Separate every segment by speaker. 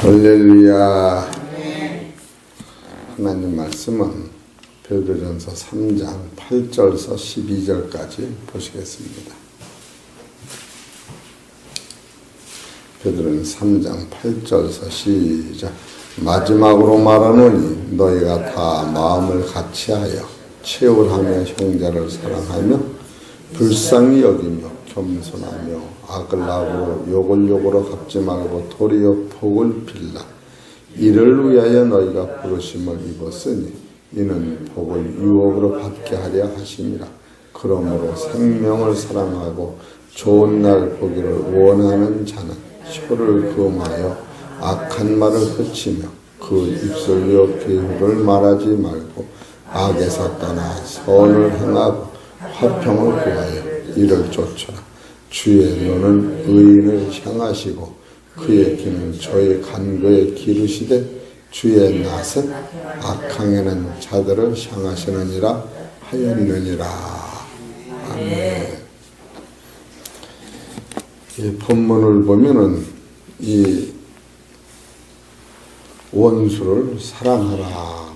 Speaker 1: 할렐루야. 하나님 말씀은 베드로전서 3장 8절에서 12절까지 보시겠습니다. 베드로전서 3장 8절에서 시작. 마지막으로 말하노니 너희가 다 마음을 같이하여 채울하며 형제를 사랑하며 불쌍히 여기며 겸손하며 악을 악으로 욕을 욕으로 갚지 말고 도리어 복을 빌라. 이를 위하여 너희가 부르심을 입었으니 이는 복을 유업으로 받게 하려 하심이라. 그러므로 생명을 사랑하고 좋은 날 보기를 원하는 자는 혀를 금하여 악한 말을 그치며 그 입술로 비유를 말하지 말고 악에서 떠나 선을 행하고 화평을 구하여 이를 쫓으라. 주의 눈은 의인을 향하시고 그의 귀는 저의 간구에 기르시되 주의 낯은 악행하는 자들을 향하시느니라 하였느니라. 아멘. 이 본문을 보면은 이 원수를 사랑하라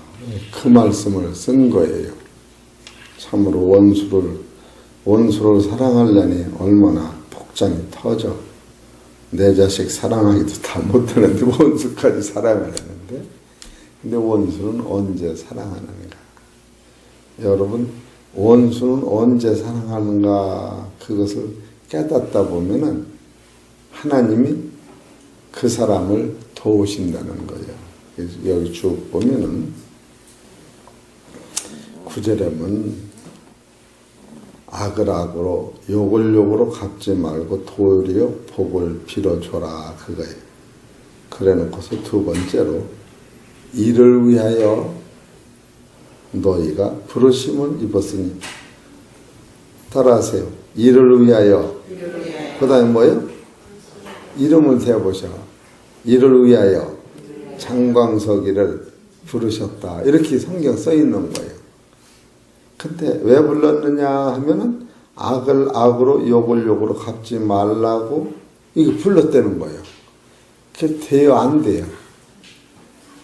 Speaker 1: 그 말씀을 쓴 거예요. 참으로 원수를 사랑하려니 얼마나 복장이 터져. 내 자식 사랑하기도 다 못하는데 원수까지 사랑을 하는데, 근데 원수는 언제 사랑하는가? 여러분, 원수는 언제 사랑하는가? 그것을 깨닫다 보면은 하나님이 그 사람을 도우신다는 거예요. 그래서 여기 쭉 보면은 9절에 보면 악을 악으로 욕을 욕으로 갚지 말고 도리어 복을 빌어줘라 그거예요. 그래 놓고서 두 번째로 이를 위하여 너희가 부르심을 입었으니 따라하세요. 이를 위하여. 그 다음에 뭐예요? 이름을 대보셔. 이를 위하여 장광석이를 부르셨다. 이렇게 성경 써 있는 거예요. 근데 왜 불렀느냐 하면은 악을 악으로 욕을 욕으로 갚지 말라고 이거 불렀다는 거예요. 그게 돼요, 안 돼요?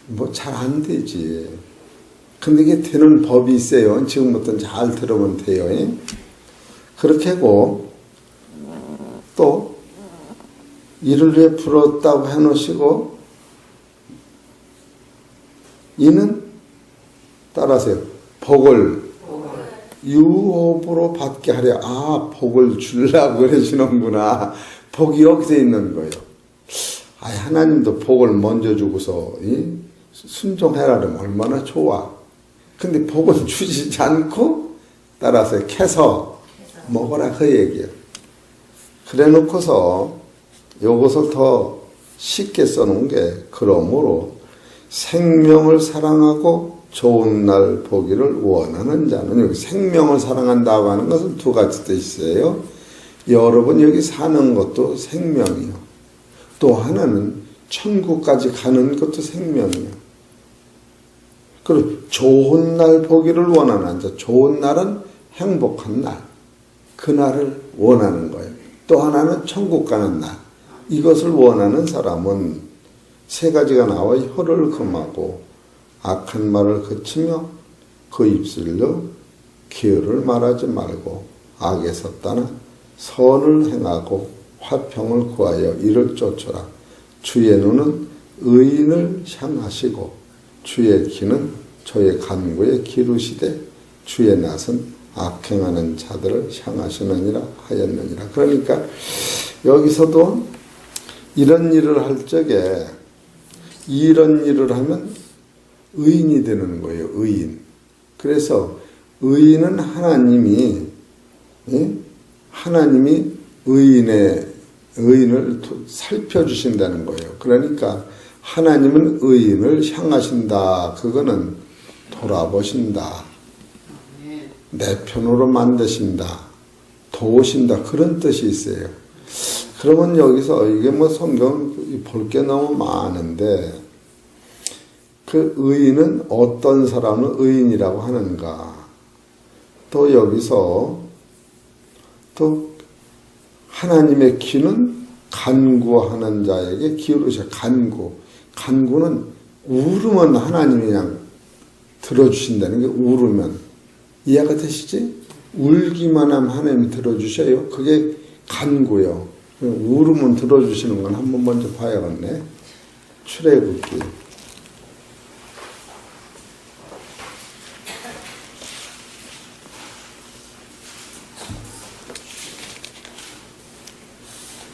Speaker 1: 뭐 잘 안 되지. 근데 이게 되는 법이 있어요. 지금부터는 잘 들으면 돼요. 그렇게 하고 또 이를 위해 불렀다고 해놓으시고 이는 따라하세요. 복을 유업으로 받게 하려. 아, 복을 주려고 그러시는구나. 복이 여기서 있는 거예요. 아, 하나님도 복을 먼저 주고서 순종해라 그러면 얼마나 좋아. 근데 복은 주시지 않고 따라서 캐서 먹어라 그 얘기예요. 그래 놓고서 이것을 더 쉽게 써놓은 게 그러므로 생명을 사랑하고 좋은 날 보기를 원하는 자는, 여기 생명을 사랑한다고 하는 것은 두 가지 뜻이에요. 여러분 여기 사는 것도 생명이요. 또 하나는 천국까지 가는 것도 생명이요. 그리고 좋은 날 보기를 원하는 자, 좋은 날은 행복한 날, 그 날을 원하는 거예요. 또 하나는 천국 가는 날, 이것을 원하는 사람은 세 가지가 나와. 혀를 금하고 악한 말을 그치며 그 입술로 기회를 말하지 말고 악에서 떠나 선을 행하고 화평을 구하여 이를 쫓으라. 주의 눈은 의인을 향하시고 주의 귀는 저의 간구에 기르시되 주의 낯은 악행하는 자들을 향하시느니라 하였느니라. 그러니까 여기서도 이런 일을 할 적에 이런 일을 하면 의인이 되는 거예요. 의인. 그래서 의인은 하나님이 의인을 살펴주신다는 거예요. 그러니까 하나님은 의인을 향하신다. 그거는 돌아보신다. 내 편으로 만드신다. 도우신다. 그런 뜻이 있어요. 그러면 여기서 이게 뭐 성경 볼 게 너무 많은데 그 의인은 어떤 사람을 의인이라고 하는가? 또 여기서 또 하나님의 귀는 간구하는 자에게 기울으셔. 간구. 간구는 울으면 하나님이 그냥 들어주신다는 게 울으면. 이해가 되시지? 울기만 하면 하나님이 들어주셔요. 그게 간구요. 울으면 들어주시는 건 한번 먼저 봐야겠네. 출애굽기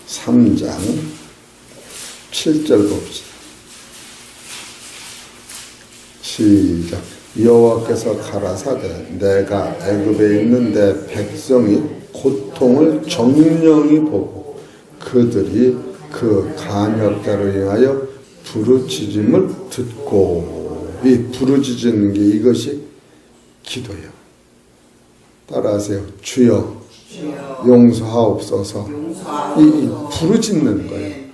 Speaker 1: 3장 7절 봅시다. 시작. 여호와께서 가라사대 내가 애굽에 있는 내 백성이 고통을 정령이 보고 그들이 그 간역자로 인하여 부르짖음을 듣고. 이 부르짖는 게 이것이 기도예요. 따라하세요. 주여 용서하옵소서. 이 부르짖는 거예요.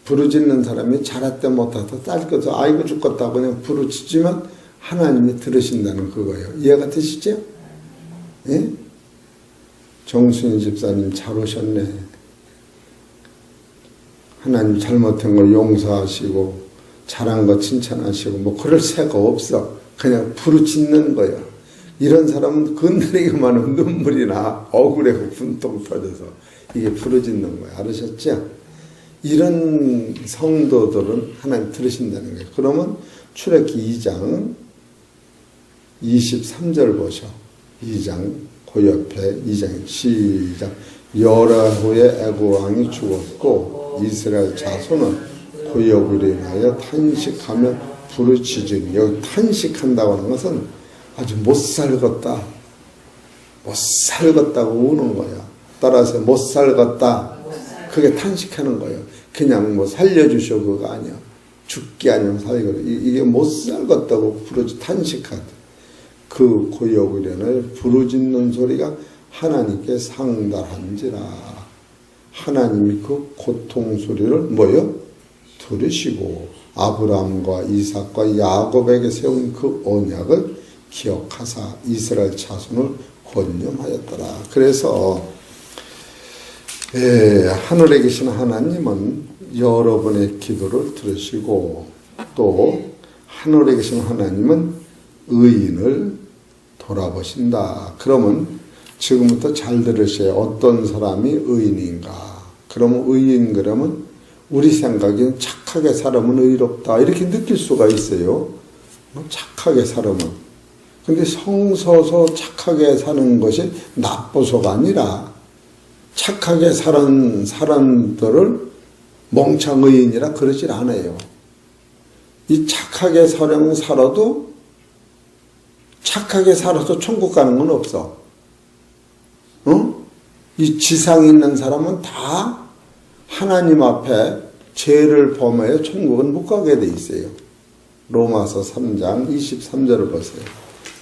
Speaker 1: 부르짖는 사람이 잘했다 못하다 딸거서 아이고 죽겠다고 그냥 부르짖으면 하나님이 들으신다는 그거예요. 이해가 되시죠? 예? 정순희 집사님 잘 오셨네. 하나님 잘못한 걸 용서하시고 잘한 거 칭찬하시고 뭐 그럴 새가 없어. 그냥 부르짖는 거예요. 이런 사람은 건드리기만 하면 눈물이 나. 억울해고 분통 터져서 이게 부르짖는 거예요. 알으셨죠? 이런 성도들은 하나님 들으신다는 거예요. 그러면 출애굽기 2장 23절 보셔. 2장 그 옆에 2장 시작. 열화 후에 애굽 왕이 죽었고 이스라엘 자손은 고역으로 인하여 탄식하며 부르짖으니. 여기 탄식한다고 하는 것은 아주 못 살겠다. 못 살겠다고 우는 거야. 따라서 못 살겠다. 그게 탄식하는 거예요. 그냥 뭐 살려주셔 그거 아니야. 죽기 아니면 살고 이게 못 살겠다고 탄식하다. 그 고역으로는 부르짖는 소리가 하나님께 상달한지라. 하나님이 그 고통 소리를 뭐요? 들으시고 아브라함과 이삭과 야곱에게 세운 그 언약을 기억하사 이스라엘 자손을 권념하였더라. 그래서 하늘에 계신 하나님은 여러분의 기도를 들으시고 또 하늘에 계신 하나님은 의인을 돌아보신다. 그러면 지금부터 잘 들으셔요. 어떤 사람이 의인인가? 그러면 의인 그러면 우리 생각엔 착하게 살면 의롭다 이렇게 느낄 수가 있어요. 착하게 살면. 근데 성서서 착하게 사는 것이 나쁘서가 아니라 착하게 사는 사람들을 멍청의인이라 그러질 않아요. 이 착하게 살려면 살아도 착하게 살아서 천국 가는 건 없어. 이 지상에 있는 사람은 다 하나님 앞에 죄를 범하여 천국은 못 가게 돼 있어요. 로마서 3장 23절을 보세요.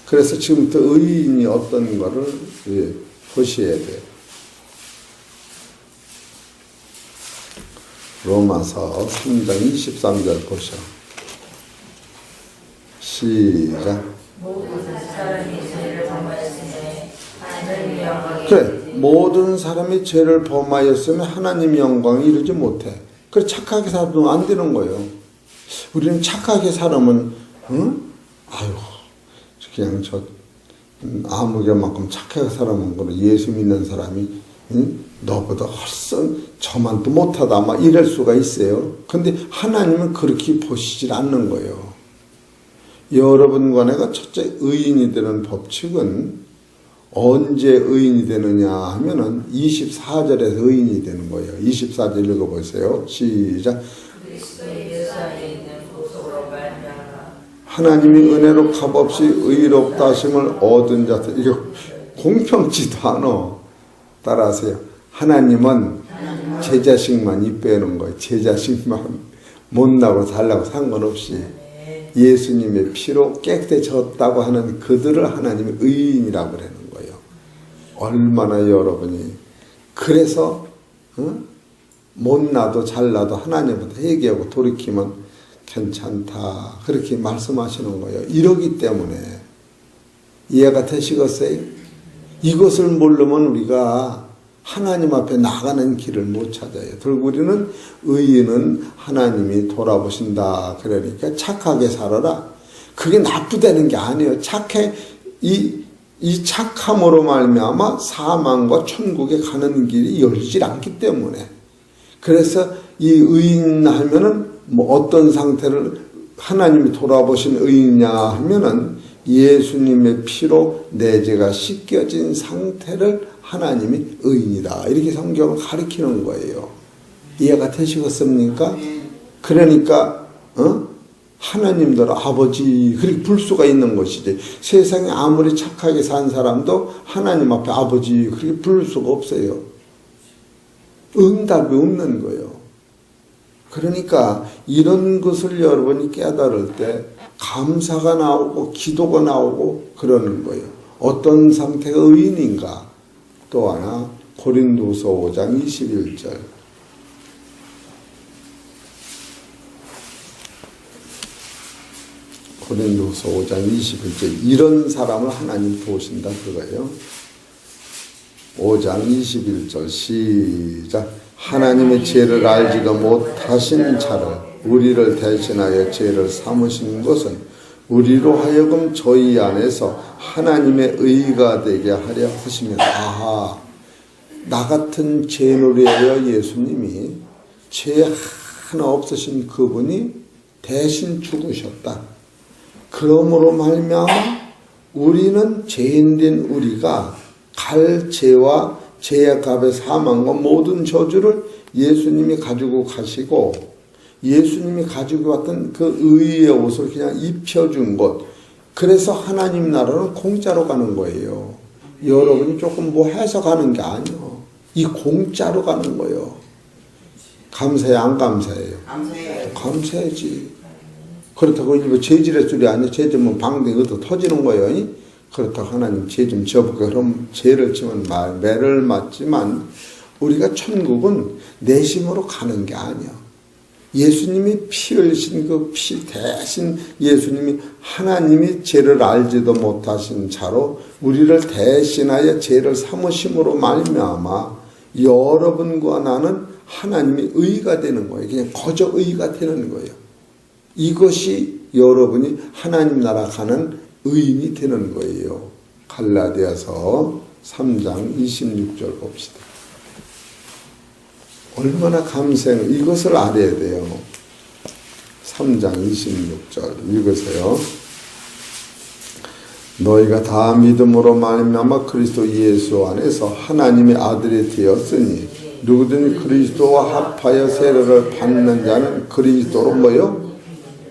Speaker 1: 그래서 지금부터 의인이 어떤 거를 보셔야 돼요. 로마서 3장 23절 보셔. 시작. 그래, 모든 사람이 죄를 범하였으면 하나님의 영광이 이루지 못해. 그래, 착하게 살면 안 되는 거예요. 우리는 착하게 살면, 아유, 그냥 아무개만큼 착하게 살면 그래. 예수 믿는 사람이, 너보다 훨씬 저만 또 못하다, 막 이럴 수가 있어요. 근데 하나님은 그렇게 보시질 않는 거예요. 여러분과 내가 첫째 의인이 되는 법칙은 언제 의인이 되느냐 하면은 24절에서 의인이 되는 거예요. 24절 읽어보세요. 시작. 하나님이 은혜로 값없이 의롭다 하심을 얻은 자들. 이거 공평치도 않아. 따라하세요. 하나님은 제 자식만 이빼는 거예요. 제 자식만 못나고 살라고 상관없이 예수님의 피로 깨끗해졌다고 하는 그들을 하나님이 의인이라고 그러는 거예요. 얼마나 여러분이 그래서 못나도 잘나도 하나님부터 회개하고 돌이키면 괜찮다 그렇게 말씀하시는 거예요. 이러기 때문에 이해가 되시겠어요? 이것을 모르면 우리가 하나님 앞에 나가는 길을 못 찾아요. 결국 우리는 의인은 하나님이 돌아보신다. 그러니까 착하게 살아라. 그게 나쁘다는 게 아니에요. 이 착함으로 말미암아 사망과 천국에 가는 길이 열리질 않기 때문에. 그래서 이 의인 하면은 뭐 어떤 상태를 하나님이 돌아보신 의인이냐 하면은 예수님의 피로 내 죄가 씻겨진 상태를 하나님이 의인이다. 이렇게 성경을 가리키는 거예요. 이해가 되시겠습니까? 그러니까 하나님들 아버지 그렇게 불 수가 있는 것이지. 세상에 아무리 착하게 산 사람도 하나님 앞에 아버지 그렇게 부를 수가 없어요. 응답이 없는 거예요. 그러니까 이런 것을 여러분이 깨달을 때 감사가 나오고 기도가 나오고 그러는 거예요. 어떤 상태가 의인인가? 또 하나 고린도서 5장 21절. 고린도서 5장 21절. 이런 사람을 하나님 도우신다 그거예요. 5장 21절 시작. 하나님의 죄를 알지도 못하신 자를 우리를 대신하여 죄를 삼으신 것은 우리로 하여금 저희 안에서 하나님의 의가 되게 하려 하시면. 아하, 나 같은 죄노리하여 예수님이 죄 하나 없으신 그분이 대신 죽으셨다. 그러므로 말미암아 우리는 죄인된 우리가 갈 죄와 죄의 값의 사망과 모든 저주를 예수님이 가지고 가시고 예수님이 가지고 왔던 그 의의 옷을 그냥 입혀준 것. 그래서 하나님 나라는 공짜로 가는 거예요. 여러분이 조금 뭐 해서 가는 게 아니에요. 이 공짜로 가는 거예요. 감사해 안 감사해요? 감사해야지. 그렇다고 뭐 죄질의 소리 아니에요. 죄지면 방댕이 얻어 터지는 거예요. 그렇다고 하나님 죄 좀 지어볼까? 그럼 죄를 지면 매를 맞지만 우리가 천국은 내심으로 가는 게 아니야. 예수님이 피 흘리신 그 피 대신 예수님이 하나님이 죄를 알지도 못하신 자로 우리를 대신하여 죄를 삼으심으로 말미암아 여러분과 나는 하나님의 의가 되는 거예요. 그냥 거저 의가 되는 거예요. 이것이 여러분이 하나님 나라 가는 의인이 되는 거예요. 갈라디아서 3장 26절 봅시다. 얼마나 감사해요. 이것을 알아야 돼요. 3장 26절 읽으세요. 너희가 다 믿음으로 말미암아 그리스도 예수 안에서 하나님의 아들이 되었으니 누구든지 그리스도와 합하여 세례를 받는 자는 그리스도로 뭐요?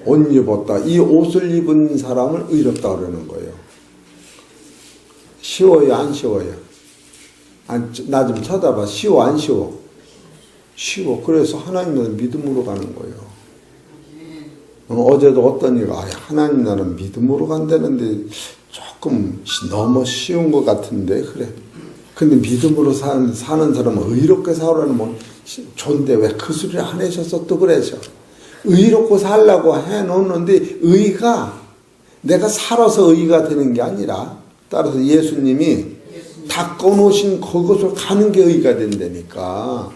Speaker 1: 옷 입었다. 이 옷을 입은 사람을 의롭다 그러는 거예요. 쉬워요? 안 쉬워요? 나 좀 쳐다봐. 쉬워? 안 쉬워? 쉬워. 그래서 하나님 믿음으로 가는 거예요. 어제도 어떤 이가 하나님 나는 믿음으로 간다는데 조금 너무 쉬운 것 같은데 그래. 근데 믿음으로 사는 사람은 의롭게 살아라는 뭐 좋은데 왜 그 소리를 안 하셔서 또 그러셔. 의롭고 살라고 해놓는데 의가 내가 살아서 의가 되는 게 아니라 따라서 예수님이 닦아놓으신 그것을 가는 게 의가 된다니까.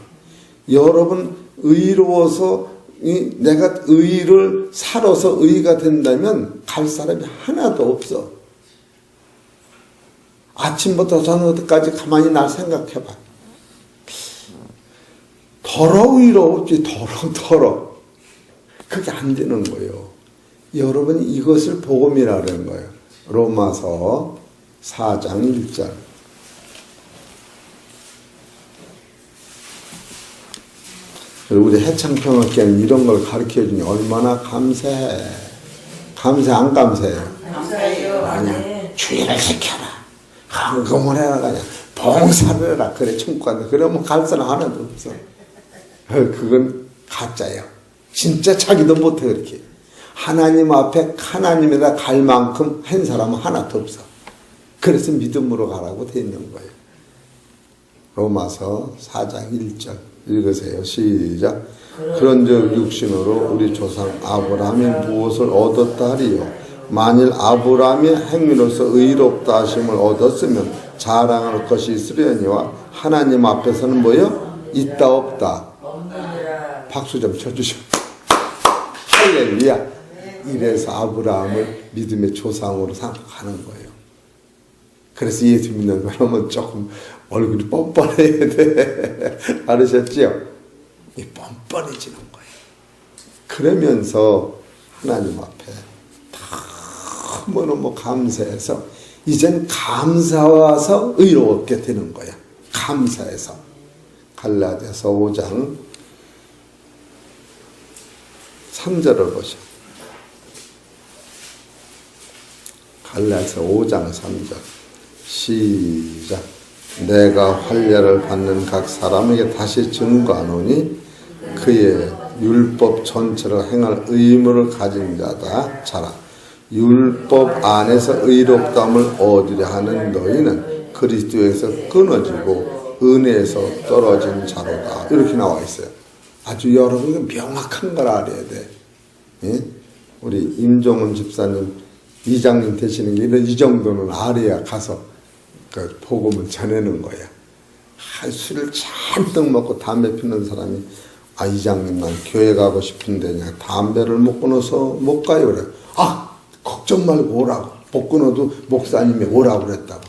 Speaker 1: 여러분 의로워서 내가 의를 살아서 의가 된다면 갈 사람이 하나도 없어. 아침부터 저녁까지 가만히 날 생각해봐. 더러 의로웠지 더러. 그게 안 되는 거예요. 여러분이 이것을 복음이라는 거예요. 로마서 4장 1절. 우리 해창평학교는 이런 걸 가르쳐주니 얼마나 감사해. 감사 안 감사해요?
Speaker 2: 감사해요.
Speaker 1: 아니야. 주의를 지켜라. 헌금을 해라. 그냥 봉사를 해라. 그래 천국 간다. 그러면 갈 사람 하나도 없어. 그건 가짜예요. 진짜 자기도 못해 그렇게. 하나님 앞에 하나님에다 갈 만큼 한 사람은 하나도 없어. 그래서 믿음으로 가라고 돼 있는 거예요. 로마서 4장 1절 읽으세요. 시작. 그런즉 육신으로 우리 조상 아브라함이 무엇을 얻었다 하리요. 만일 아브라함이 행위로서 의롭다 하심을 얻었으면 자랑할 것이 있으려니와 하나님 앞에서는 뭐요? 있다 없다. 박수 좀 쳐주시오. 할렐루야. 이래서 아브라함을 믿음의 조상으로 생각하는 거예요. 그래서 예수 믿는 사람은 조금 얼굴이 뻔뻔해야 돼. 알으셨죠? 이 뻔뻔해지는 거예요. 그러면서 하나님 앞에 너무너무 감사해서 이젠 감사와서 의롭게 되는 거야. 감사해서. 갈라디아서 5장 3절을 보셔. 갈라디아서 5장 3절 시작. 내가 환례를 받는 각 사람에게 다시 증거하노니 그의 율법 전체를 행할 의무를 가진 자다. 자라. 율법 안에서 의롭다함을 얻으려 하는 너희는 그리스도에서 끊어지고 은혜에서 떨어진 자로다. 이렇게 나와 있어요. 아주 여러분 명확한 걸 알아야 돼. 예? 우리 임종훈 집사님, 이장님 되시는 게 이 정도는 알아야 가서 그 복음을 전하는 거야. 술을 잔뜩 먹고 담배 피는 사람이 이장님 난 교회 가고 싶은데 그냥 담배를 못 끊어서 못 가요. 그래. 걱정 말고 오라고. 못 끊어도 목사님이 오라고 그랬다고.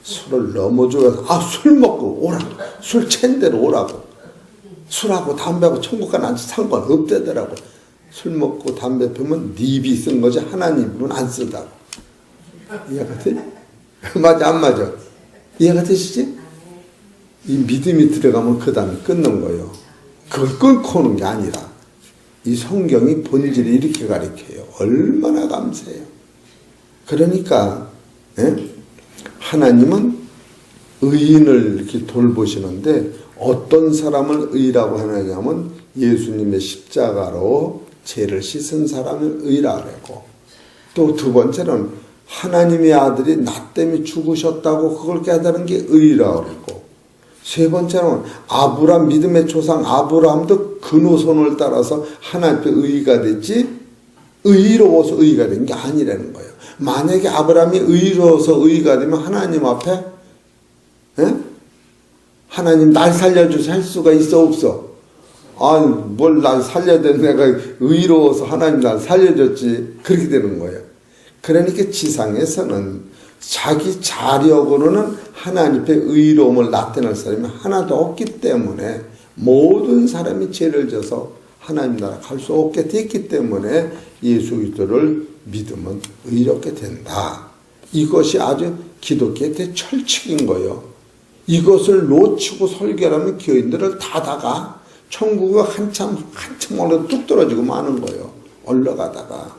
Speaker 1: 술을 너무 좋아해서 술 먹고 오라고. 술 챈 대로 오라고. 술하고 담배하고 천국 가는 상관없대더라고. 술 먹고 담배 피우면 네 쓴 거지 하나님은 안 쓰다고. 이해가 돼? 맞아 안 맞아? 이해가 되시지? 이 믿음이 들어가면 그 다음에 끊는 거예요. 그걸 끊고 오는 게 아니라 이 성경이 본질이 이렇게 가르쳐요. 얼마나 감사해요. 그러니까 하나님은 의인을 이렇게 돌보시는데 어떤 사람을 의라고 하느냐면 예수님의 십자가로 죄를 씻은 사람을 의라고 하고 또 두 번째는 하나님의 아들이 나 때문에 죽으셨다고 그걸 깨달은 게 의라고 그러고 세 번째는 아브라함 믿음의 조상 아브라함도 그 노선을 따라서 하나님 앞에 의가 됐지 의로워서 의가 된 게 아니라는 거예요. 만약에 아브라함이 의로워서 의가 되면 하나님 앞에 하나님 날 살려주셔 할 수가 있어 없어? 뭘 날 살려야 돼. 내가 의로워서 하나님 날 살려줬지. 그렇게 되는 거예요. 그러니까 지상에서는 자기 자력으로는 하나님 앞에 의로움을 나타낼 사람이 하나도 없기 때문에 모든 사람이 죄를 져서 하나님 나라 갈 수 없게 됐기 때문에 예수 그리스도를 믿으면 의롭게 된다. 이것이 아주 기독교의 대철칙인 거예요. 이것을 놓치고 설교하면 교인들을 닫아가 천국이 한참 올라 뚝 떨어지고 마는 거예요. 올라가다가.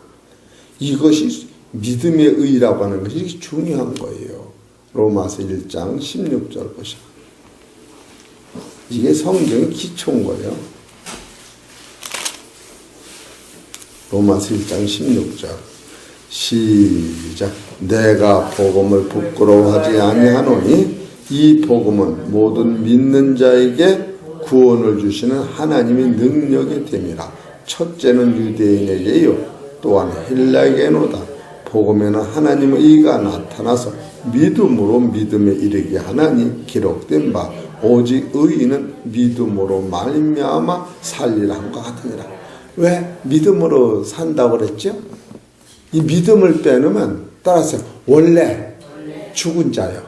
Speaker 1: 이것이 믿음의 의라고 하는 것이 중요한 거예요. 로마서 1장 16절 보시죠. 이게 성경의 기초인 거예요. 로마서 1장 16절 시작. 내가 복음을 부끄러워하지 아니하노니 이 복음은 모든 믿는 자에게 구원을 주시는 하나님의 능력이 됨이라. 첫째는 유대인에게요 또한 헬라에게노다. 복음에는 하나님의 의가 나타나서 믿음으로 믿음에 이르게 하나니 기록된 바 오직 의인은 믿음으로 말미암아 살리라 함과 같으니라. 왜 믿음으로 산다고 그랬죠? 이 믿음을 빼놓으면 따라서 원래 죽은 자요.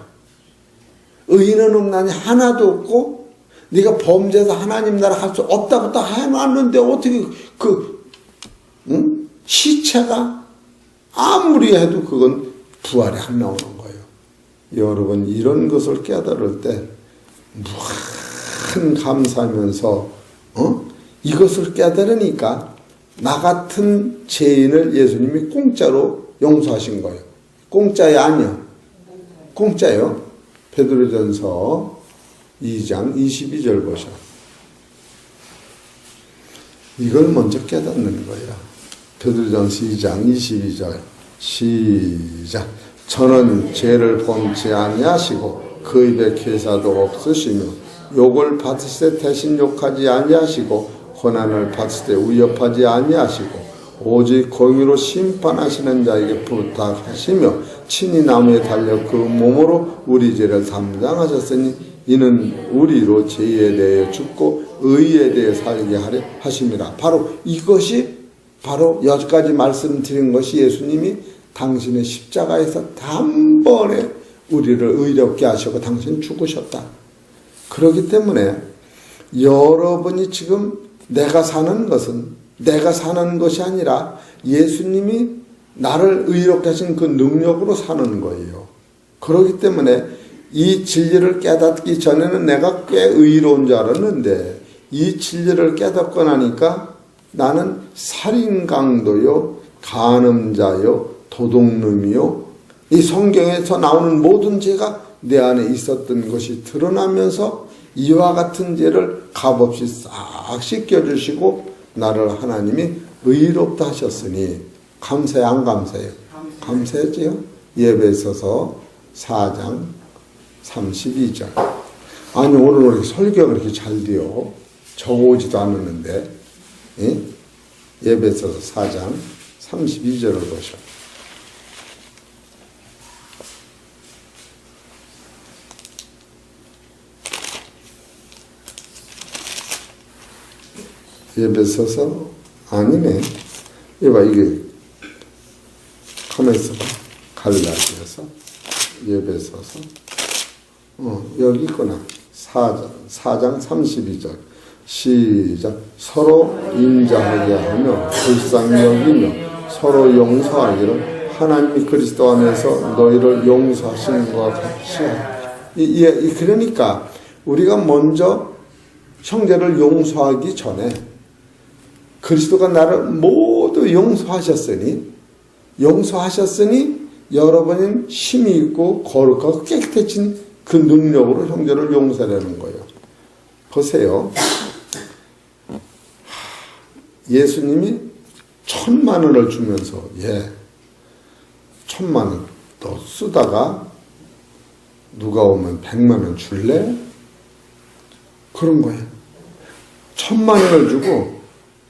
Speaker 1: 의인은 없나니 하나도 없고 네가 범죄해서 하나님 나라 갈 수 없다고 다 해놨는데 어떻게 시체가 아무리 해도 그건 부활이 안 나오는 거예요. 여러분 이런 것을 깨달을 때 무한 감사하면서 이것을 깨달으니까 나 같은 죄인을 예수님이 공짜로 용서하신 거예요. 공짜야 아니야? 공짜요. 베드로전서 2장 22절 보셔. 이걸 먼저 깨닫는 거예요. 베드로전서 2장 22절 시작. 저는 죄를 범치 아니하시고 그 입에 괴사도 없으시며 욕을 받으실 때 대신 욕하지 아니하시고 고난을 받을 때 위협하지 아니하시고 오직 공의로 심판하시는 자에게 부탁하시며 친히 나무에 달려 그 몸으로 우리 죄를 담당하셨으니 이는 우리로 죄에 대해 죽고 의에 대해 살게 하려 하심이라. 바로 이것이 바로 여기까지 말씀드린 것이 예수님이 당신의 십자가에서 단번에 우리를 의롭게 하시고 당신 죽으셨다. 그렇기 때문에 여러분이 지금 내가 사는 것이 아니라 예수님이 나를 의롭게 하신 그 능력으로 사는 거예요. 그렇기 때문에 이 진리를 깨닫기 전에는 내가 꽤 의로운 줄 알았는데 이 진리를 깨닫고 나니까 나는 살인강도요, 간음자요, 도둑놈이요, 이 성경에서 나오는 모든 죄가 내 안에 있었던 것이 드러나면서 이와 같은 죄를 값없이 싹 씻겨주시고 나를 하나님이 의롭다 하셨으니 감사해 안 감사해요? 감사하지요. 예배서서 4장 32절. 아니 오늘 우리 설교가 그렇게 잘 돼요. 적어오지도 않았는데 예배서서 4장 32절을 보셔. 예배서서 아니네. 이봐 이게 가만있어 봐. 갈라디아서 예배서서 여기 있구나. 4장 32절 시작. 서로 인자하게 하며 불쌍히 여기며 서로 용서하기를 하나님이 그리스도 안에서 너희를 용서하신 것 같이. 그러니까 우리가 먼저 형제를 용서하기 전에 그리스도가 나를 모두 용서하셨으니 여러분은 힘이 있고 거룩하고 깨끗해진 그 능력으로 형제를 용서하려는 거예요. 보세요. 예수님이 1,000,000원을 주면서 1,000,000원 너 쓰다가 누가 오면 100만원 줄래? 그런 거예요. 1,000,000원을 주고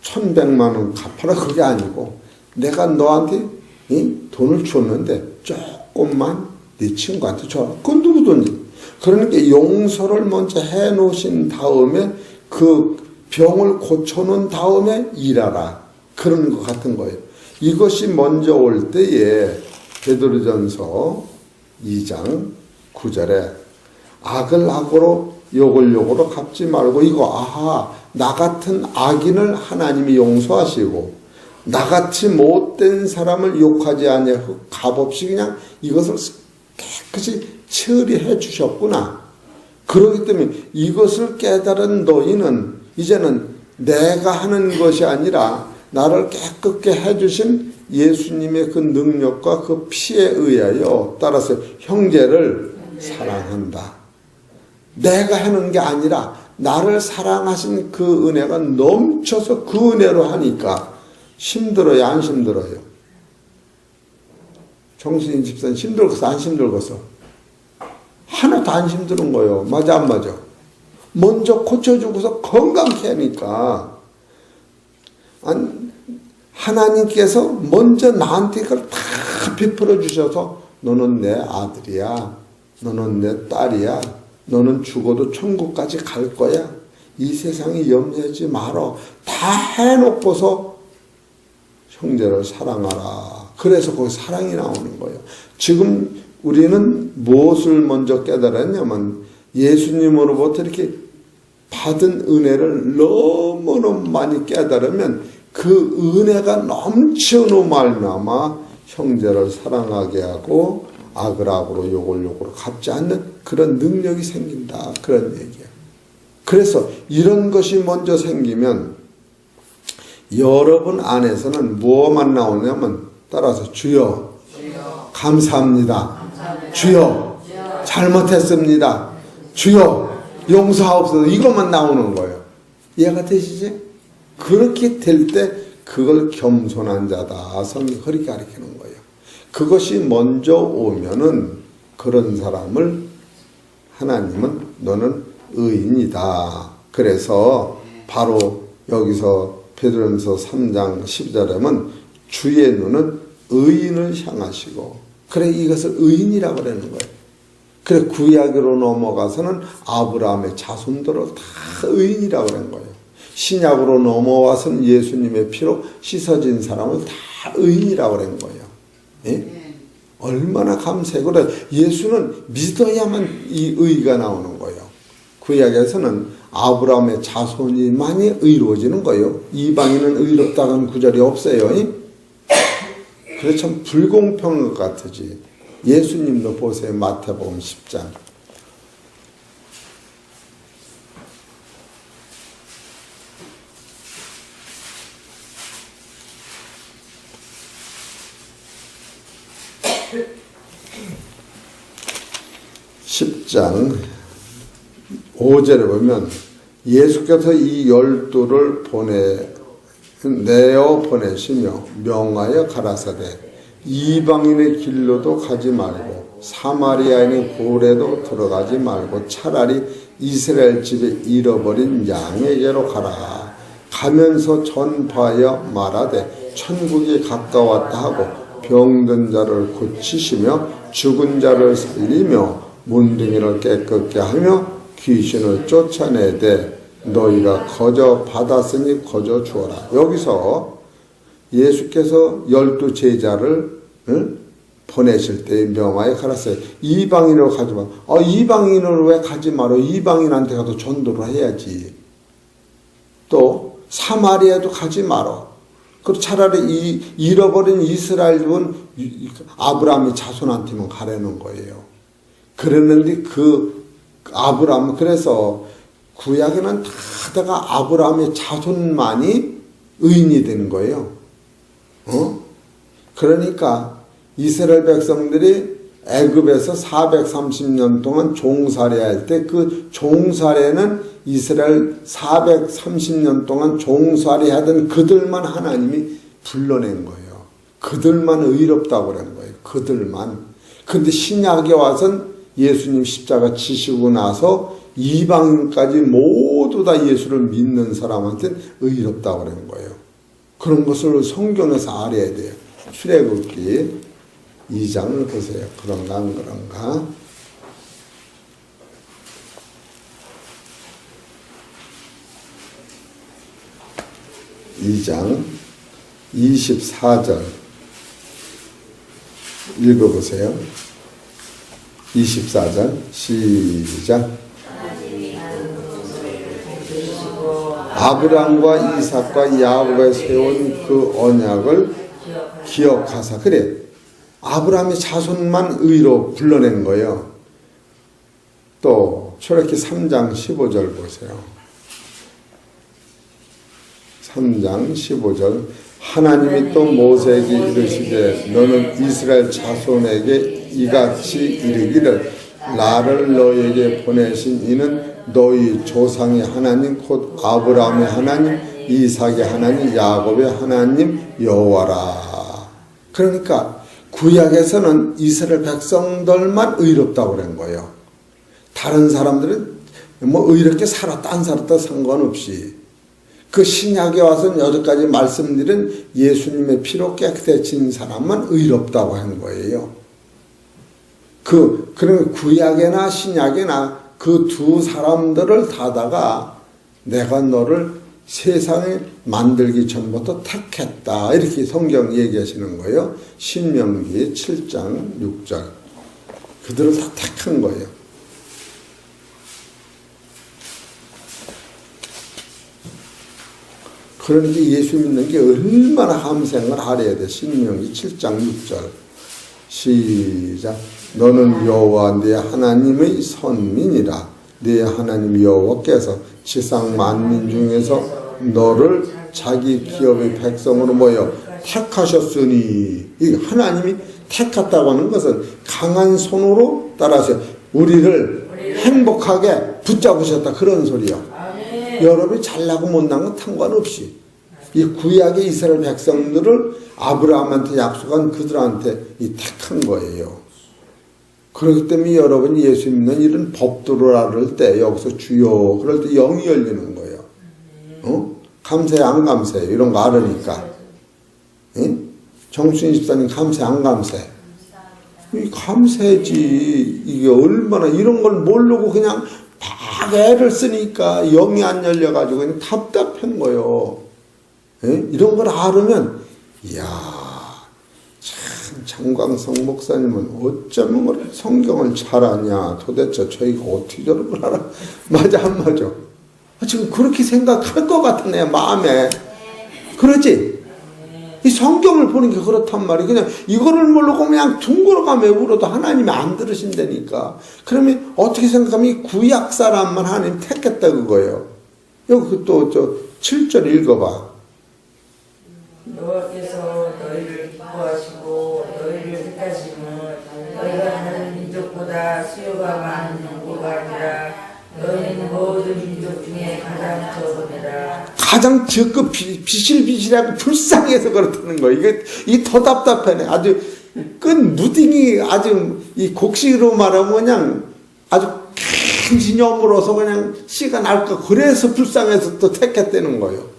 Speaker 1: 1,100만원 갚아라 그게 아니고 내가 너한테 돈을 줬는데 조금만 네 친구한테 줘. 그건 누구든지. 그러니까 용서를 먼저 해놓으신 다음에 그 병을 고쳐놓은 다음에 일하라. 그런 것 같은 거예요. 이것이 먼저 올 때에 베드로전서 2장 9절에 악을 악으로 욕을 욕으로 갚지 말고 나 같은 악인을 하나님이 용서하시고 나같이 못된 사람을 욕하지 아니하고 값없이 그냥 이것을 깨끗이 처리해 주셨구나. 그렇기 때문에 이것을 깨달은 너희는 이제는 내가 하는 것이 아니라 나를 깨끗게 해주신 예수님의 그 능력과 그 피에 의하여 따라서 형제를 사랑한다. 내가 하는 게 아니라 나를 사랑하신 그 은혜가 넘쳐서 그 은혜로 하니까 힘들어요, 안 힘들어요? 정수인 집사님 힘들겠어, 안 힘들겠어? 하나도 안 힘든 거예요. 맞아, 안 맞아? 먼저 고쳐주고서 건강케 하니까 하나님께서 먼저 나한테 그걸 다 베풀어 주셔서 너는 내 아들이야, 너는 내 딸이야, 너는 죽어도 천국까지 갈 거야, 이 세상에 염려하지 말어, 다 해놓고서 형제를 사랑하라. 그래서 거기 사랑이 나오는 거예요. 지금 우리는 무엇을 먼저 깨달았냐면 예수님으로부터 이렇게 받은 은혜를 너무너무 많이 깨달으면 그 은혜가 넘치는 말미암아 형제를 사랑하게 하고 악을 악으로 욕을 욕으로 갚지 않는 그런 능력이 생긴다. 그런 얘기예요. 그래서 이런 것이 먼저 생기면 여러분 안에서는 무엇만 나오냐면 따라서 주여 감사합니다. 주여 잘못했습니다. 주여 용서하옵소서. 이것만 나오는 거예요. 이해가 되시지? 그렇게 될 때 그걸 겸손한 자다. 성경이 그렇게 가르치는 거예요. 그것이 먼저 오면은 그런 사람을 하나님은 너는 의인이다. 그래서 바로 여기서 베드로전서 3장 12절에는 주의 눈은 의인을 향하시고 그래 이것을 의인이라고 그러는 거예요. 그래 구약으로 넘어가서는 아브라함의 자손들을 다 의인이라고 그러는 거예요. 신약으로 넘어와서는 예수님의 피로 씻어진 사람을 다 의인이라고 그러는 거예요. 예? 얼마나 감사해요. 그래 예수는 믿어야만 이 의가 나오는 거예요. 구약에서는 아브라함의 자손이만이 의로워지는 거예요. 이방인은 의롭다는 구절이 없어요. 그래 참 불공평한 것 같으지. 예수님도 보세요. 마태복음 10장. (10장) 5절에 보면 예수께서 이 12를 내어 보내시며 명하여 가라사대 이방인의 길로도 가지 말고 사마리아인의 고래도 들어가지 말고 차라리 이스라엘 집에 잃어버린 양에게로 가라. 가면서 전파하여 말하되 천국이 가까웠다 하고 병든 자를 고치시며 죽은 자를 살리며 문둥이를 깨끗게 하며 귀신을 쫓아내되 너희가 거저 받았으니 거저 주어라. 여기서 예수께서 12 제자를 보내실 때 명하여 가라사대 이방인으로 가지 마. 이방인으로 왜 가지 마라. 이방인한테 가도 전도를 해야지. 또 사마리아도 가지 마라. 그리고 차라리 잃어버린 이스라엘은 아브라함의 자손한테만 가라는 거예요. 그랬는데 아브라함은 그래서 구약에는 다다가 아브라함의 자손만이 의인이 되는 거예요. 그러니까 이스라엘 백성들이 애굽에서 430년 동안 종살이할 때 그 종살이는 이스라엘 430년 동안 종살이하던 그들만 하나님이 불러낸 거예요. 그들만 의롭다고 그러는 거예요. 그들만. 근데 신약에 와선 예수님 십자가 지시고 나서 이방인까지 모두 다 예수를 믿는 사람한테 의롭다고 그러는 거예요. 그런 것을 성경에서 알아야 돼요. 출애굽기 2장을 보세요. 그런가 안 그런가? (2장) 24절 읽어보세요. 24절 시작. 아브라함과 이삭과 야곱에 세운 그 언약을 기억하사. 그래 아브라함의 자손만 의로 불러낸 거예요. 또 출애굽기 3장 15절 보세요. 3장 15절 하나님이 또 모세에게 이르시되 너는 이스라엘 자손에게 이같이 이르기를 나를 너희에게 보내신 이는 너희 조상의 하나님 곧 아브라함의 하나님 이삭의 하나님 야곱의 하나님 여호와라. 그러니까 구약에서는 이스라엘 백성들만 의롭다고 그런 거예요. 다른 사람들은 뭐 의롭게 살았다 안 살았다 상관없이 그 신약에 와서는 여기까지 말씀드린 예수님의 피로 깨끗해진 사람만 의롭다고 한 거예요. 그러면 구약이나 신약이나 그 두 사람들을 다다가 내가 너를 세상에 만들기 전부터 택했다. 이렇게 성경 얘기하시는 거예요. 신명기 7장 6절. 그들을 다 택한 거예요. 그런데 예수 믿는 게 얼마나 함생을 알아야 돼. 신명기 7장 6절. 시작. 너는 여호와 네 하나님의 선민이라. 네 하나님 여호와께서 지상 만민 중에서 너를 자기 기업의 백성으로 모여 택하셨으니. 이 하나님이 택했다고 하는 것은 강한 손으로 따라서 우리를 행복하게 붙잡으셨다 그런 소리요. 여러분이 잘나고 못난 건 상관없이 이 구약의 이스라엘 백성들을 아브라함한테 약속한 그들한테 이 택한 거예요. 그렇기 때문에 여러분이 예수 믿는 이런 법도를 알을 때 여기서 주여 그럴 때 영이 열리는 거예요. 감사해 안 감사해 이런 거 알으니까. 정순희 집사님 감사해 안 감사해? 이 감사지. 이게 얼마나 이런 걸 모르고 그냥 막 애를 쓰니까 영이 안 열려가지고 그냥 답답한 거요. 예? 이런 걸 알으면, 이야, 참, 장광성 목사님은 어쩌면 성경을 잘 아냐. 도대체 저희가 어떻게 저런 걸 알아? 맞아, 안 맞아? 지금 그렇게 생각할 것 같아, 내 마음에. 그러지? 이 성경을 보는 게 그렇단 말이야. 그냥 이거를 모르고 그냥 둥그러가며 울어도 하나님이 안 들으신다니까. 그러면 어떻게 생각하면 이 구약 사람만 하나님 택했다 그거예요. 여기 또 7절 읽어봐.
Speaker 2: 여호와께서 너희를 기뻐하시고 너희를 택하심은 너희가 다른 민족보다 수요가 많은 인구가 아니라 너희는 모든 민족 중에 가장 적으니라. 가장
Speaker 1: 적고 비실비실하고 불쌍해서 그렇다는 거예요. 이게 더 답답하네. 아주 끈 무딩이 아주 이 곡식으로 말하면 그냥 아주 큰 지념으로서 그냥 씨가 날까 그래서 불쌍해서 또 택했다는 거예요.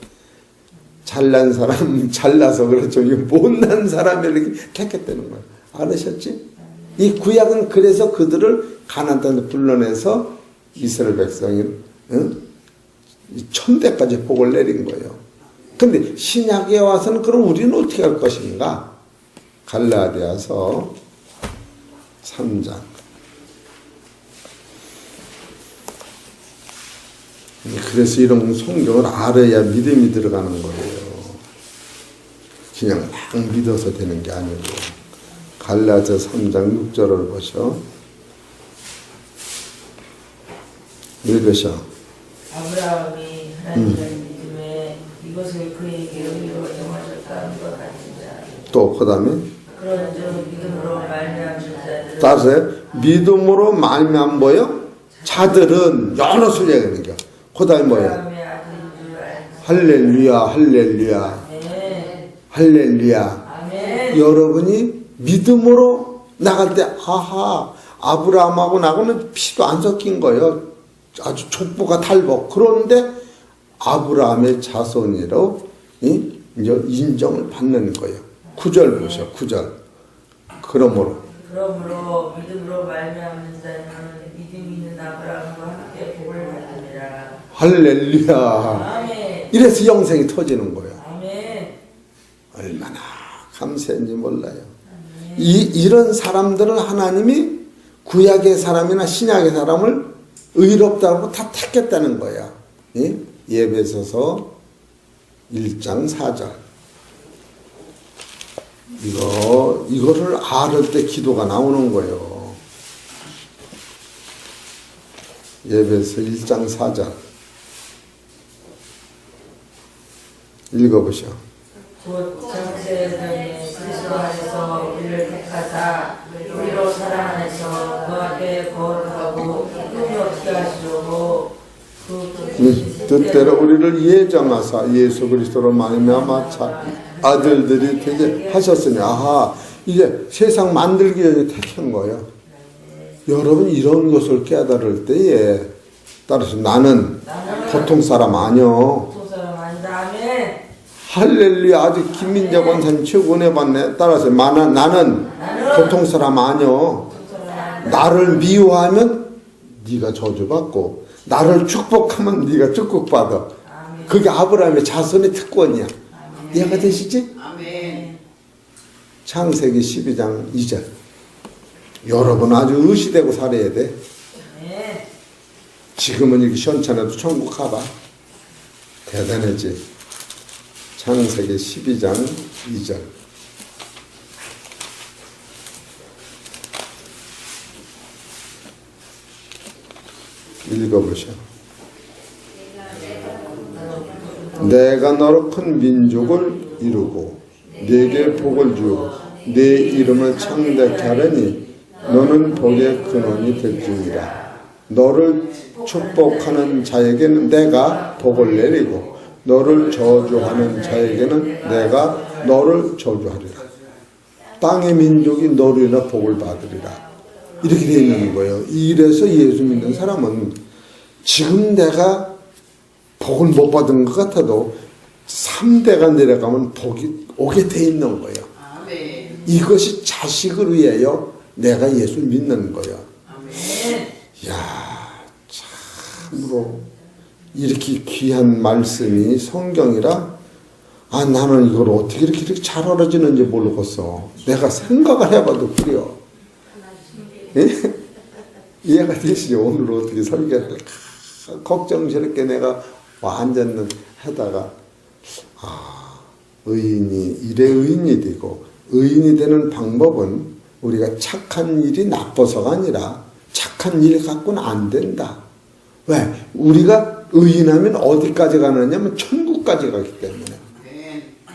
Speaker 1: 잘난 사람 잘나서 그렇죠. 이거 못난 사람이 이렇게 택했다는 거예요. 알으셨지? 이 구약은 그래서 그들을 가나안 땅에 불러내서 이스라엘 백성이 천대까지 복을 내린 거예요. 근데 신약에 와서는 그럼 우리는 어떻게 할 것인가? 갈라디아서 3장. 그래서 이런 성경을 알아야 믿음이 들어가는 거예요. 그냥 막 믿어서 되는 게 아니고. 갈라디아서 3장 6절을 보셔. 읽으셔.
Speaker 2: 아브라함이 하나님을 믿음에 이것을 그에게 의로 정하셨다는 것 같으니라.
Speaker 1: 또 그 다음에
Speaker 2: 그런즉 믿음으로 말미암은 자들은
Speaker 1: 따라서 믿음으로 말미암은 뭐예요? 자들은 여러 술 얘기하는 거. 그 다음에 뭐예요?
Speaker 2: 아브라함의 아들인 줄 알고.
Speaker 1: 할렐루야 할렐루야
Speaker 2: 아멘.
Speaker 1: 할렐루야.
Speaker 2: 아멘.
Speaker 1: 여러분이 믿음으로 나갈 때 아하 아브라함하고 나하고는 피도 안 섞인 거예요. 아주 족보가 달복. 그런데 아브라함의 자손이라고 이제 인정을 받는 거예요. 9절 보셔. 9절. 그러므로
Speaker 2: 믿음으로 말미암는 자는 믿음이 있는 아브라함과 함께 복을 받으리라.
Speaker 1: 할렐루야.
Speaker 2: 아멘.
Speaker 1: 이래서 영생이 터지는 거예요.
Speaker 2: 아멘.
Speaker 1: 얼마나 감사한지 몰라요. 이런 사람들은 하나님이 구약의 사람이나 신약의 사람을 의롭다고 다 택했다는 거야. 예? 예배소서 1장 4절. 이거를 알을 때 기도가 나오는 거예요. 예배소 1장 4절. 읽어보셔.
Speaker 2: 곧 창세전에 그리스도 안에서 우리를 택하사 우리로 사랑 안에서 그 앞에 거룩하고 흠이 없게 하시려고 그
Speaker 1: 뜻대로 우리를 예정하사 예수 그리스도로 말미암아 아들들이 되게 하셨으니 아하 이제 세상 만들기 전에 택한 거예요. 여러분 이런 것을 깨달을 때에 따라서 나는 보통 사람 아니요.
Speaker 2: 보통 사람 아니다. 아멘.
Speaker 1: 할렐루야. 아주 김민재 권사님 최고 은혜 받네. 따라서 나는 보통 사람 아니요. 나를 미워하면 네가 저주받고 나를 축복하면 네가 축복받아. 그게 아브라함의 자손의 특권이야. 이해가 되시지?
Speaker 2: 아멘.
Speaker 1: 창세기 12장 2절. 여러분 아주 의시되고 살아야 돼. 지금은 이렇게 시원찮아도 천국 가봐. 대단하지? 창세기 12장 2절. 읽어보셔. 내가 너로 큰 민족을 이루고 네게 복을 주고 네 이름을 창대케 하려니 너는 복의 근원이 될지니라. 너를 축복하는 자에게는 내가 복을 내리고 너를 저주하는 자에게는 내가 너를 저주하리라. 땅의 민족이 너로 인해 복을 받으리라. 이렇게 되어 있는 거예요. 이래서 예수 믿는 사람은 지금 내가 복을 못 받은 것 같아도 3대가 내려가면 복이 오게 돼 있는 거예요. 이것이 자식을 위하여 내가 예수 믿는 거야.
Speaker 2: 아멘.
Speaker 1: 이야, 참으로 이렇게 귀한 말씀이 성경이라 나는 이걸 어떻게 이렇게 잘 알아지는지 모르겠어. 내가 생각을 해봐도 그래요. 예? 이해가 되시죠? 오늘 어떻게 설교를 할까? 걱정스럽게 내가 완전 하다가 의인이 이래 의인이 되고, 의인이 되는 방법은 우리가 착한 일이 나빠서가 아니라 착한 일 갖고는 안 된다. 왜? 우리가 의인하면 어디까지 가느냐면 천국까지 가기 때문에.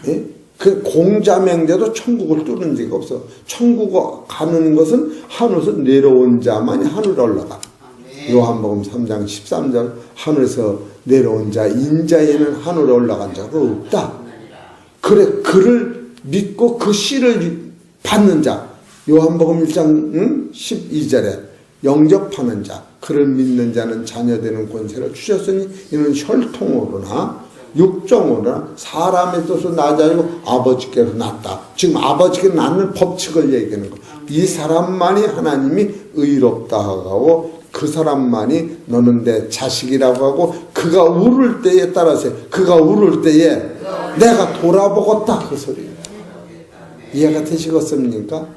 Speaker 1: 예? 그 공자맹자도 천국을 뚫은 적이 없어. 천국 가는 것은 하늘에서 내려온 자만이 하늘에 올라가. 요한복음 3장 13절 하늘에서 내려온 자 인자에는 하늘에 올라간 자가 없다. 그래, 그를 믿고 그 씨를 받는 자, 요한복음 1장 12절에 영접하는 자, 그를 믿는 자는 자녀되는 권세를 주셨으니 이는 혈통으로나 육정으로나 사람의 뜻으로 나지 아니고 아버지께로 났다. 지금 아버지께로 낳는 법칙을 얘기하는 거예요. 이 사람만이 하나님이 의롭다 하고, 그 사람만이 너는 내 자식이라고 하고, 그가 울을 때에 따라서 그가 울을 때에 내가 돌아보겠다, 그 소리예요. 이해가 되시겠습니까?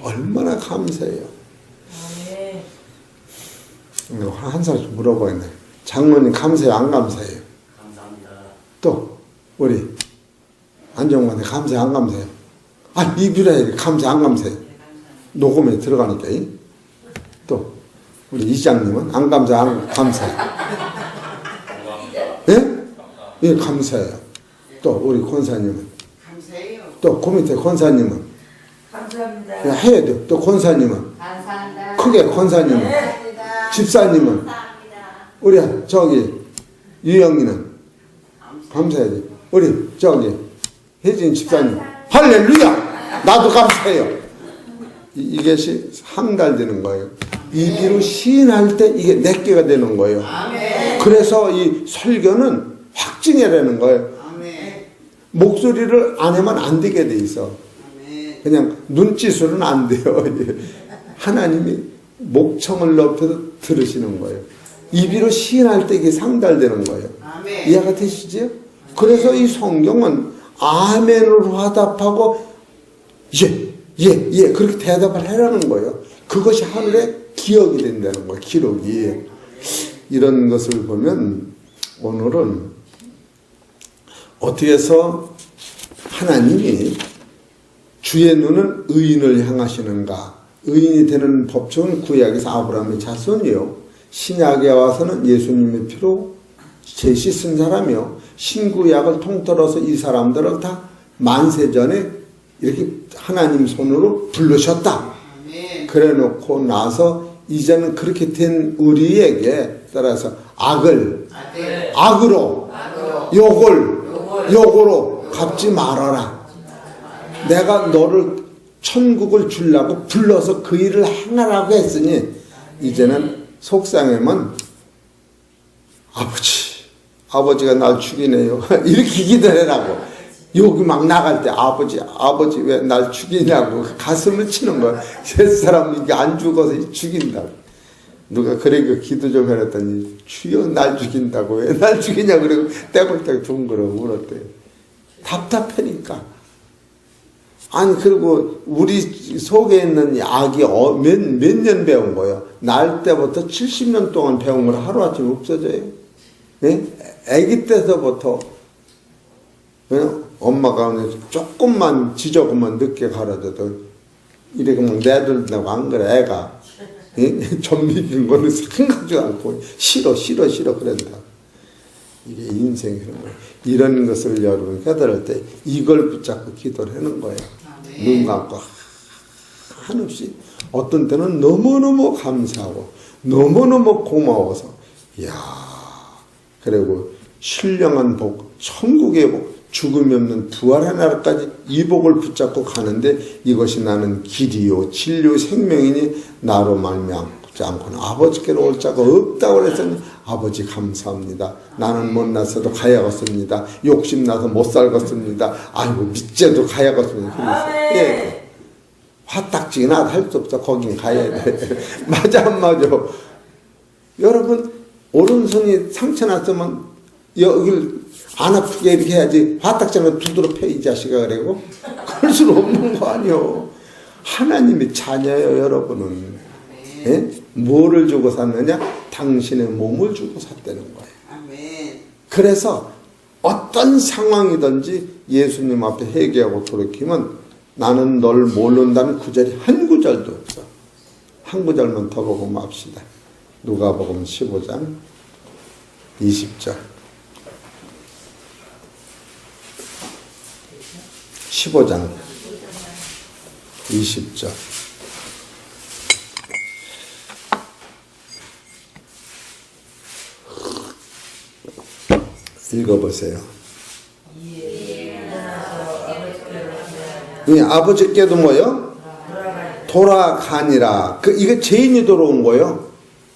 Speaker 1: 얼마나 감사해요. 한 사람씩 물어보겠네. 장모님 감사해요, 안 감사해요?
Speaker 3: 감사합니다.
Speaker 1: 또 우리 안정관에 감사해, 안 감사해요? 이뷰라에 감사, 안 감사해요? 녹음에 들어가니까. 또 우리 이장님은 안 감사, 안 감사해요? 예? 예, 감사해요. 또 우리 권사님은?
Speaker 2: 감사해요.
Speaker 1: 또 그 밑에 권사님은?
Speaker 2: 감사합니다.
Speaker 1: 해야 돼. 또 권사님은?
Speaker 4: 감사합니다.
Speaker 1: 크게 권사님은?
Speaker 4: 감사합니다.
Speaker 1: 집사님은?
Speaker 4: 감사합니다.
Speaker 1: 우리 저기 유영이는? 감사해야지. 우리 저기 혜진 집사님, 할렐루야! 나도 감사해요. 이게 한 달 되는 거예요. 이비로 시인할 때 이게 내게가 되는 거예요. 그래서 이 설교는 확증이라는 거예요. 목소리를 안 하면 안 되게 돼 있어. 그냥 눈짓으로는 안 돼요. 하나님이 목청을 높여서 들으시는 거예요. 이비로 시인할 때 이게 상달되는 거예요. 이해가 되시죠? 그래서 이 성경은 아멘으로 화답하고 예 그렇게 대답을 해라는 거예요. 그것이 하늘에 기억이 된다는 거예요. 기록이. 이런 것을 보면 오늘은 어떻게 해서 하나님이 주의 눈은 의인을 향하시는가. 의인이 되는 법칙은 구약에서 아브라함의 자손이요, 신약에 와서는 예수님의 피로 제시 쓴 사람이요, 신구약을 통틀어서 이 사람들을 다 만세전에 이렇게 하나님 손으로 부르셨다. 그래 놓고 나서 이제는 그렇게 된 우리에게 따라서 악으로 욕으로 갚지 말아라. 내가 너를 천국을 주려고 불러서 그 일을 행하라고 했으니 이제는 속상하면 아버지가 날 죽이네요. 이렇게 기도해라고. 욕이 막 나갈 때 아버지 왜 날 죽이냐고 가슴을 치는 거야. 옛사람 이게 안 죽어서 죽인다고. 누가 그래 기도 좀 해놨더니 주여 날 죽인다고 왜 날 죽이냐 그러고 떼굴떼굴 둥그러 울었대요. 답답하니까. 그리고 우리 속에 있는 악이 몇 년 배운 거예요. 날 때부터 70년 동안 배운 걸 하루아침에 없어져요. 예? 아기 때서부터 엄마가 조금만 지저분만 늦게 가르쳐도 이렇게 막 내들다고 안 그래. 애가 전 미긴 거는 생각지도 않고 싫어 그런다. 이게 인생이 그런 거예요. 이런 것을 여러분 깨달을 때 이걸 붙잡고 기도를 하는 거예요. 눈 감고 한없이 어떤 때는 너무너무 감사하고 너무너무 고마워서 그리고 신령한 복, 천국의 복, 죽음이 없는 부활의 나라까지 이 복을 붙잡고 가는데 이것이 나는 길이요 진리요 생명이니 나로 말미암지 않고는 아버지께로 올 자가 없다고 그랬더니 아버지 감사합니다. 나는 못났어도 가야겠습니다. 욕심나서 못 살겠습니다. 아이고 밑째도 가야겠습니다. 화딱지나 할 수 없어. 거긴 가야 돼. 맞아 안 맞아? 여러분 오른손이 상처 났으면 여길 안 아프게 이렇게 해야지. 화딱지는 두드러 패 이 자식아 그래고 그럴 수는 없는 거 아니요. 하나님의 자녀예요 여러분은. 예? 뭐를 주고 샀느냐? 당신의 몸을 주고 샀다는 거예요.
Speaker 3: 아멘.
Speaker 1: 그래서 어떤 상황이든지 예수님 앞에 회개하고 돌이키면 나는 널 모른다는 구절이 한 구절도 없어. 한 구절만 더 보고 맙시다. 누가복음 15장 20절 15장 20절 읽어보세요. 이 아버지께도 뭐요? 돌아가니라. 이게 죄인이 돌아온 거예요.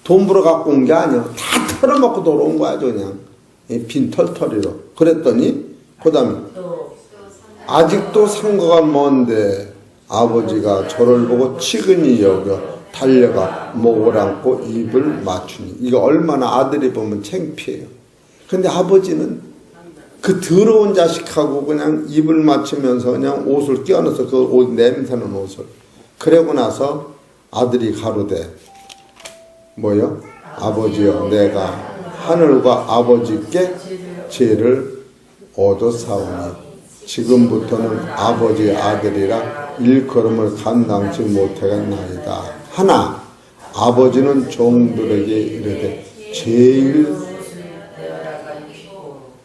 Speaker 1: 돈 벌어 갖고 온 게 아니에요. 다 털어먹고 돌아온 거야, 그냥. 빈 털털이로. 그랬더니, 그 다음에, 아직도 상거가 먼데 아버지가 저를 보고 치근히 여겨 달려가 목을 안고 입을 맞추니. 이거 얼마나 아들이 보면 창피해요. 근데 아버지는 그 더러운 자식하고 그냥 입을 맞추면서 그냥 옷을 껴넣어서 그 옷 냄새는 옷을. 그러고 나서 아들이 가로되 뭐요? 아버지여 내가 하늘과 아버지께 죄를 얻어사오니 지금부터는 아버지의 아들이라 일컬음을 감당치 못하겠나이다. 하나 아버지는 종들에게 이르되 제일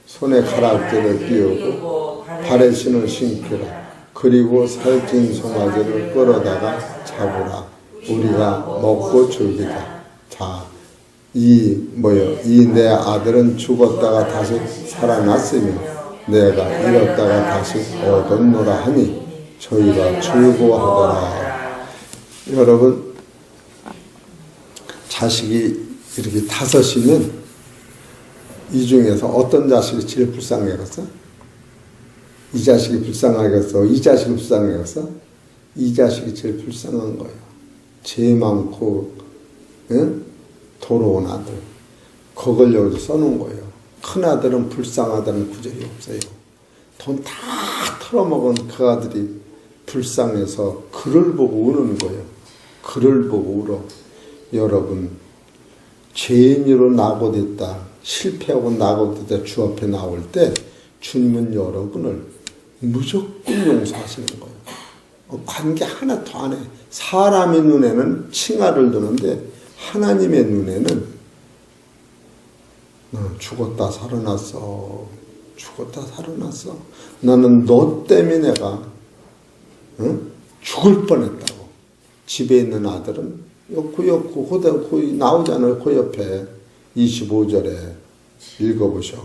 Speaker 1: 손에 가락지를 끼우고 발에 신을 신기라. 그리고 살찐 송아지를 끌어다가 잡으라. 우리가 먹고 즐기자. 자, 이 내 아들은 죽었다가 다시 살아났으며 내가 잃었다가 다시 얻었노라 하니 저희가 즐거워하더라. 여러분, 자식이 이렇게 다섯이면 이 중에서 어떤 자식이 제일 불쌍하겠어? 이 자식이 불쌍하겠어? 이 자식이 불쌍하겠어? 이 자식이 제일 불쌍한 거예요. 죄 많고 더러운 아들. 그걸 여기서 써놓은 거예요. 큰 아들은 불쌍하다는 구절이 없어요. 돈 다 털어먹은 그 아들이 불쌍해서 그를 보고 우는 거예요. 그를 보고 울어. 여러분, 죄인으로 낙오됐다, 실패하고 낙오됐다 주 앞에 나올 때 주님은 여러분을 무조건 용서하시는 거예요. 관계 하나 더 안 해. 사람의 눈에는 칭알을 두는데 하나님의 눈에는 죽었다 살아났어. 죽었다 살아났어. 나는 너 때문에 내가 죽을 뻔했다고. 집에 있는 아들은 거기 나오잖아요. 그 옆에 25절에 읽어보셔.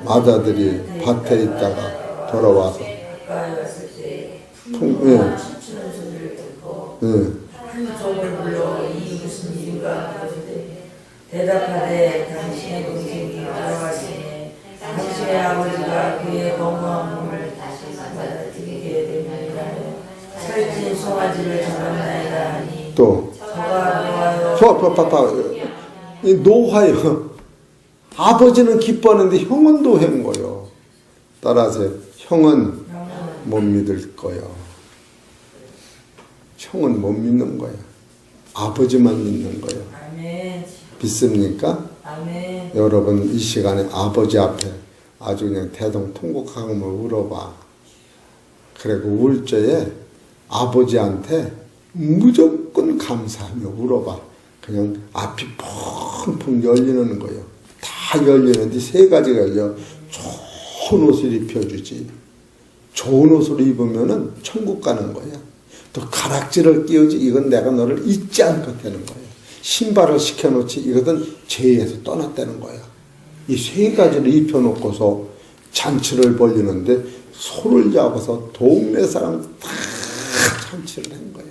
Speaker 1: 맏아들이 밭에 있다가 돌아와서
Speaker 2: 한 종을 불러 이 무슨 일인가 대답하되 당신의 동생이 돌아가시니 당신의 아버지가 그의 건강한 몸을 다시 받아들이게 되느니라. 살찐 송아지를 잡았나이다 하니
Speaker 1: 또
Speaker 2: 저가 노하여
Speaker 1: 이 노하여 아버지는 기뻐하는데 형은 노한 거요. 따라서 형은 못 믿을 거요. 형은 못 믿는 거야. 아버지만 믿는 거예요.
Speaker 2: 아멘.
Speaker 1: 믿습니까?
Speaker 2: 아멘.
Speaker 1: 여러분 이 시간에 아버지 앞에 아주 그냥 대동통곡하고 울어봐. 그리고 울 적에 아버지한테 무조건 감사하며 울어봐. 그냥 앞이 펑펑 열리는 거예요. 다 열리는데 세 가지가 열려. 좋은 옷을 입혀주지. 좋은 옷을 입으면은 천국 가는 거야. 또 가락지를 끼우지. 이건 내가 너를 잊지 않고 되는 거야. 신발을 시켜놓지. 이것은 죄에서 떠났다는 거야. 이 세 가지를 입혀놓고서 잔치를 벌리는데 손을 잡아서 동네 사람 다 잔치를 한 거예요.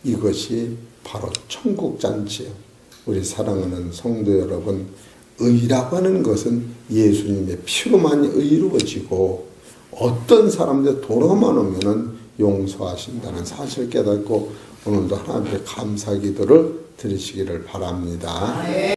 Speaker 1: 이것이 바로 천국 잔치예요. 우리 사랑하는 성도 여러분, 의라고 하는 것은 예수님의 피로만 이루어지고 어떤 사람들 돌아만 오면은 용서하신다는 사실 깨닫고 오늘도 하나님께 감사 기도를 드리시기를 바랍니다.